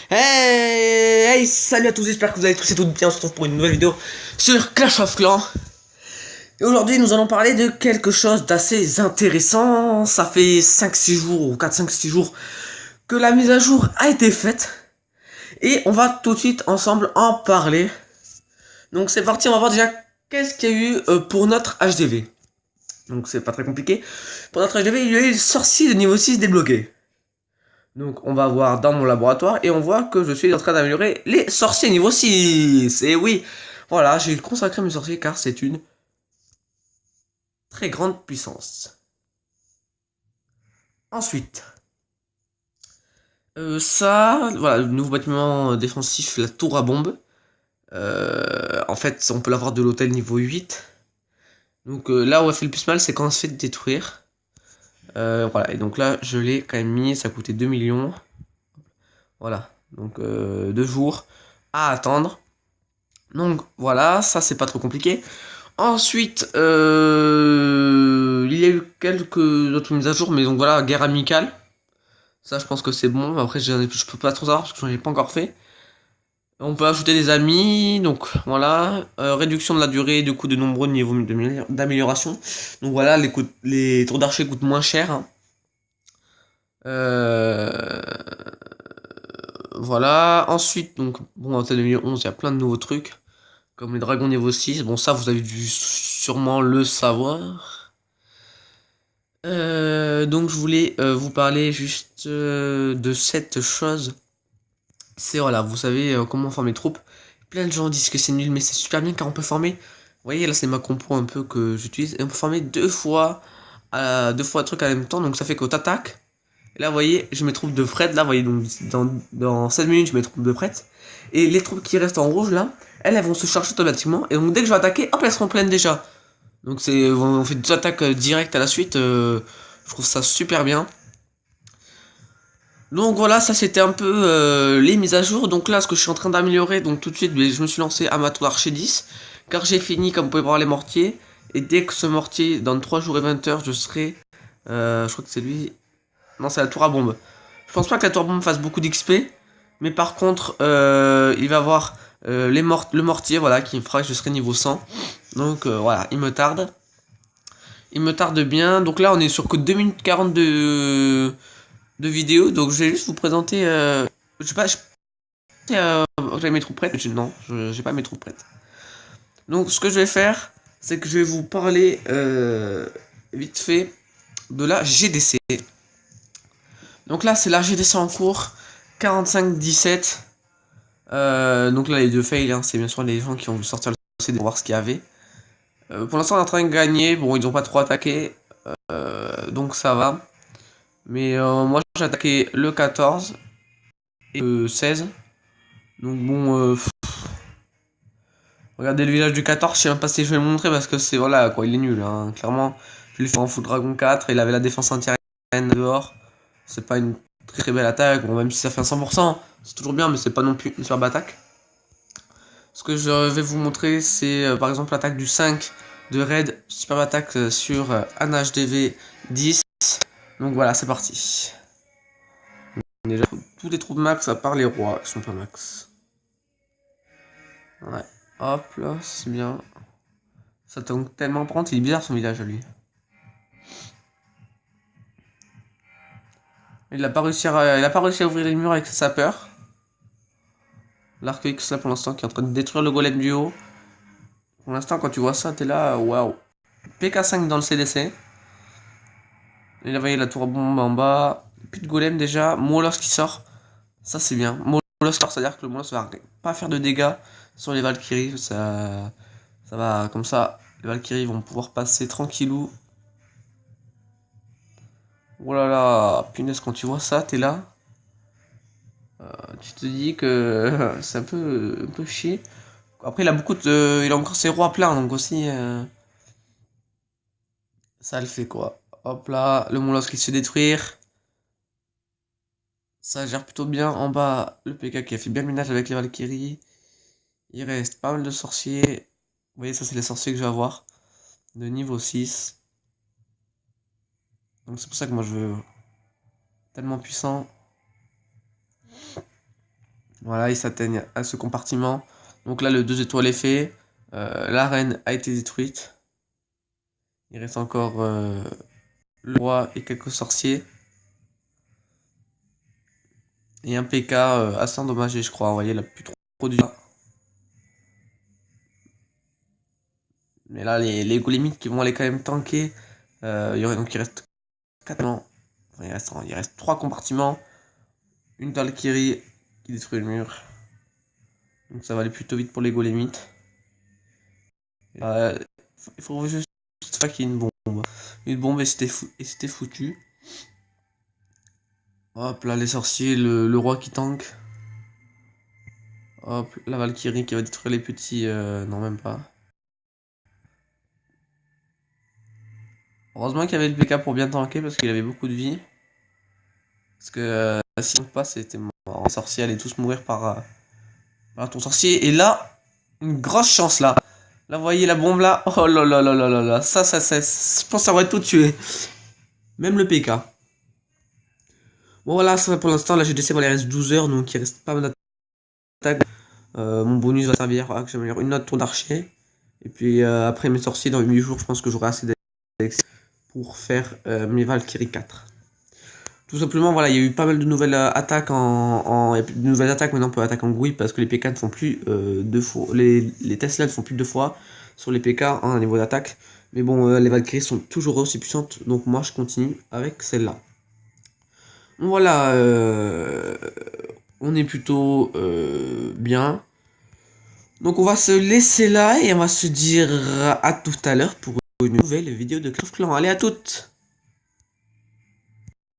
Hey, salut à tous, j'espère que vous allez tous et toutes bien. On se retrouve pour une nouvelle vidéo sur Clash of Clans. Et aujourd'hui, nous allons parler de quelque chose d'assez intéressant. Ça fait 5-6 jours, ou 4-5-6 jours, que la mise à jour a été faite. Et on va tout de suite ensemble en parler. Donc c'est parti, on va voir déjà qu'est-ce qu'il y a eu pour notre HDV. Donc c'est pas très compliqué. Pour notre HDV, il y a eu le sorcier de niveau 6 débloqué. Donc on va voir dans mon laboratoire et on voit que je suis en train d'améliorer les sorciers niveau 6. Et oui, voilà, j'ai consacré mes sorciers car c'est une très grande puissance. Ensuite, voilà, le nouveau bâtiment défensif, la tour à bombe. En fait, on peut l'avoir de l'hôtel niveau 8. Donc là où elle fait le plus mal, c'est quand on se fait détruire. Voilà, et donc là, je l'ai quand même mis, ça coûtait 2 millions. Voilà, donc 2 jours à attendre. Donc voilà, ça c'est pas trop compliqué. Ensuite, il y a eu quelques autres mises à jour, mais donc voilà, guerre amicale. Ça, je pense que c'est bon. Après, je peux pas trop savoir parce que j'en ai pas encore fait. On peut ajouter des amis, donc voilà. Réduction de la durée, du coup, de nombreux niveaux d'amélioration. Donc voilà, les tours d'archer coûtent moins cher. Hein. Voilà. Ensuite, donc, bon, en 2011, il y a plein de nouveaux trucs. Comme les dragons niveau 6. Bon, ça, vous avez dû sûrement le savoir. Donc je voulais vous parler juste de cette chose. C'est voilà, vous savez comment former mes troupes. Plein de gens disent que c'est nul, mais c'est super bien car on peut former. Vous voyez, là c'est ma compo un peu que j'utilise. Et on peut former deux fois le truc en même temps. Donc ça fait que t'attaques. Et là, vous voyez, je mets troupes de fret. Là, vous voyez, donc dans 16 minutes, je mets troupes de fret. Et les troupes qui restent en rouge là, elles vont se charger automatiquement. Et donc dès que je vais attaquer, hop, elles seront pleines déjà. Donc on fait deux attaques directes à la suite. Je trouve ça super bien. Donc voilà, ça c'était un peu les mises à jour. Donc là, ce que je suis en train d'améliorer, donc tout de suite, je me suis lancé à ma tour d'archer 10. Car j'ai fini, comme vous pouvez voir, les mortiers. Et dès que ce mortier, dans 3 jours et 20 heures, je serai... je crois que c'est lui... Non, c'est la tour à bombe. Je pense pas que la tour à bombe fasse beaucoup d'XP. Mais par contre, il va avoir le mortier, voilà, qui me fera que je serai niveau 100. Donc voilà, il me tarde. Il me tarde bien. Donc là, on est sur que 2 minutes 40 de vidéo. Donc je vais juste vous présenter. Je sais pas, j'ai mes troupes prêtes. Non, j'ai pas mes troupes prêtes. Donc ce que je vais faire, c'est que je vais vous parler vite fait de la GDC. Donc là, c'est la GDC en cours. 45-17. Donc là, les deux fails, hein, c'est bien sûr les gens qui ont voulu sortir le CD pour voir ce qu'il y avait. Pour l'instant, on est en train de gagner. Bon, ils n'ont pas trop attaqué. Donc ça va. Mais moi j'ai attaqué le 14 et le 16. Donc bon, regardez le village du 14, je sais même pas si je vais le montrer parce que c'est voilà quoi, il est nul. Hein. Clairement, je l'ai fait en full dragon 4, il avait la défense anti-aérienne dehors. C'est pas une très belle attaque, bon, même si ça fait un 100%, c'est toujours bien, mais c'est pas non plus une superbe attaque. Ce que je vais vous montrer, c'est par exemple l'attaque du 5 de raid, superbe attaque sur un HDV 10. Donc voilà, c'est parti. Déjà, tous les troupes max à part les rois qui sont pas max. Ouais, hop là, c'est bien. Ça tombe tellement prendre, il est bizarre son village à lui. Il a pas réussi à ouvrir les murs avec ses sapeurs. L'arc X là pour l'instant qui est en train de détruire le golem du haut. Pour l'instant quand tu vois ça, t'es là, waouh. PK5 dans le CDC. Et là, vous voyez la tour à bombe en bas. Plus de golem déjà. Molos qui sort. Ça c'est bien. Molos sort, c'est-à-dire que le Molos va pas faire de dégâts sur les Valkyries. Ça va comme ça. Les Valkyries vont pouvoir passer tranquillou. Oh là là, punaise, quand tu vois ça, t'es là. Tu te dis que c'est un peu chier. Après, il a encore ses rois pleins, donc aussi, ça le fait quoi. Hop là, le monstre qui se fait détruire. Ça gère plutôt bien. En bas, le PK qui a fait bien le ménage avec les Valkyries. Il reste pas mal de sorciers. Vous voyez, ça, c'est les sorciers que je vais avoir. De niveau 6. Donc, c'est pour ça que moi, je veux tellement puissant. Voilà, ils s'atteignent à ce compartiment. Donc là, le 2 étoiles est fait. L'arène a été détruite. Il reste encore le roi et quelques sorciers. Et un PK assez endommagé, je crois. Vous voyez, il a plus trop du. Mais là, les Golemites qui vont aller quand même tanker. Donc il reste 4. Non, il reste 3 compartiments. Une Valkyrie qui détruit le mur. Donc ça va aller plutôt vite pour les Golemites. Il faut juste pas qu'il y ait une bombe. Une bombe et c'était foutu. Hop là, les sorciers, le roi qui tank. Hop, la Valkyrie qui va détruire les petits. Non, même pas. Heureusement qu'il y avait le PK pour bien tanker parce qu'il avait beaucoup de vie. Parce que sinon pas, c'était mort. Les sorciers allaient tous mourir par ton sorcier. Et là, une grosse chance là. Là, vous voyez la bombe là. Oh là là là là là là. Ça, je pense que ça aurait tout tué. Même le PK. Bon, voilà, ça va pour l'instant. Là, j'ai décidé, il reste 12 heures. Donc, il reste pas mal d'attaques. Mon bonus va servir à que j'améliore une autre tour d'archer. Et puis, après mes sorciers, dans 8 jours, je pense que j'aurai assez d'élixir pour faire mes Valkyrie 4. Tout simplement, voilà, il y a eu pas mal de nouvelles attaques il y a de nouvelles attaques, maintenant on peut attaquer en GUI parce que les PK ne font plus 2 fois. Les Tesla ne font plus 2 fois sur les PK au niveau d'attaque. Mais bon, les Valkyries sont toujours aussi puissantes, donc moi je continue avec celle-là. Bon, voilà, on est plutôt bien. Donc on va se laisser là et on va se dire à tout à l'heure pour une nouvelle vidéo de Clash of Clans. Allez, à toutes!